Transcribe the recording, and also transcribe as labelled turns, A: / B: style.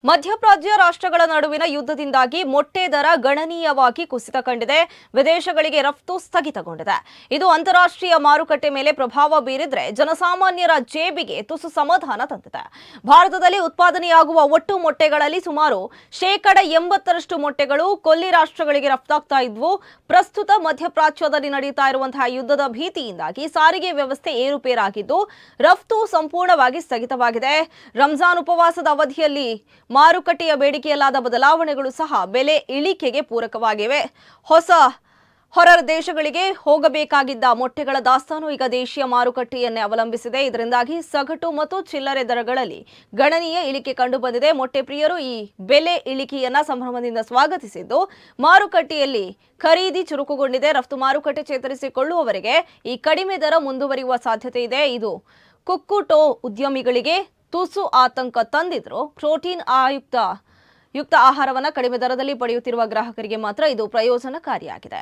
A: ಮಧ್ಯಪ್ರಾಚ್ಯ ರಾಷ್ಟ್ರಗಳ ನಡುವಿನ ಯುದ್ಧದಿಂದಾಗಿ ಮೊಟ್ಟೆ ದರ ಗಣನೀಯವಾಗಿ ಕುಸಿತ ಕಂಡಿದೆ. ವಿದೇಶಗಳಿಗೆ ರಫ್ತು ಸ್ಥಗಿತಗೊಂಡಿದೆ. ಇದು ಅಂತಾರಾಷ್ಟ್ರೀಯ ಮಾರುಕಟ್ಟೆ ಮೇಲೆ ಪ್ರಭಾವ ಬೀರಿದ್ರೆ ಜನಸಾಮಾನ್ಯರ ಜೇಬಿಗೆ ತುಸು ಸಮಾಧಾನ ತಂದಿದೆ. ಭಾರತದಲ್ಲಿ ಉತ್ಪಾದನೆಯಾಗುವ ಒಟ್ಟು ಮೊಟ್ಟೆಗಳಲ್ಲಿ ಸುಮಾರು 80% ಮೊಟ್ಟೆಗಳು ಕೊಲ್ಲಿ ರಾಷ್ಟ್ರಗಳಿಗೆ ರಫ್ತಾಗ್ತಾ ಇದ್ವು. ಪ್ರಸ್ತುತ ಮಧ್ಯಪ್ರಾಚ್ಯದಲ್ಲಿ ನಡೆಯುತ್ತಾ ಇರುವಂತಹ ಯುದ್ಧದ ಭೀತಿಯಿಂದಾಗಿ ಸಾರಿಗೆ ವ್ಯವಸ್ಥೆ ಏರುಪೇರಾಗಿದ್ದು ರಫ್ತು ಸಂಪೂರ್ಣವಾಗಿ ಸ್ಥಗಿತವಾಗಿದೆ. ರಂಜಾನ್ ಉಪವಾಸದ ಅವಧಿಯಲ್ಲಿ ಮಾರುಕಟ್ಟೆಯ ಬೇಡಿಕೆಯಲ್ಲಾದ ಬದಲಾವಣೆಗಳು ಸಹ ಬೆಲೆ ಇಳಿಕೆಗೆ ಪೂರಕವಾಗಿವೆ. ಹೊರ ದೇಶಗಳಿಗೆ ಹೋಗಬೇಕಾಗಿದ್ದ ಮೊಟ್ಟೆಗಳ ದಾಸ್ತಾನು ಈಗ ದೇಶೀಯ ಮಾರುಕಟ್ಟೆಯನ್ನೇ ಅವಲಂಬಿಸಿದೆ. ಇದರಿಂದಾಗಿ ಸಗಟು ಮತ್ತು ಚಿಲ್ಲರೆ ದರಗಳಲ್ಲಿ ಗಣನೀಯ ಇಳಿಕೆ ಕಂಡುಬಂದಿದೆ. ಮೊಟ್ಟೆ ಪ್ರಿಯರು ಈ ಬೆಲೆ ಇಳಿಕೆಯನ್ನ ಸಂಭ್ರಮದಿಂದ ಸ್ವಾಗತಿಸಿದ್ದು ಮಾರುಕಟ್ಟೆಯಲ್ಲಿ ಖರೀದಿ ಚುರುಕುಗೊಂಡಿದೆ. ರಫ್ತು ಮಾರುಕಟ್ಟೆ ಚೇತರಿಸಿಕೊಳ್ಳುವವರೆಗೆ ಈ ಕಡಿಮೆ ದರ ಮುಂದುವರಿಯುವ ಸಾಧ್ಯತೆ ಇದೆ. ಇದು ಕುಕ್ಕುಟೋ ಉದ್ಯಮಿಗಳಿಗೆ ತುಸು ಆತಂಕ ತಂದಿದ್ರು. ಪ್ರೋಟೀನ್ ಯುಕ್ತ ಆಹಾರವನ್ನು ಕಡಿಮೆ ದರದಲ್ಲಿ ಪಡೆಯುತ್ತಿರುವ ಗ್ರಾಹಕರಿಗೆ ಮಾತ್ರ ಇದು ಪ್ರಯೋಜನಕಾರಿಯಾಗಿದೆ.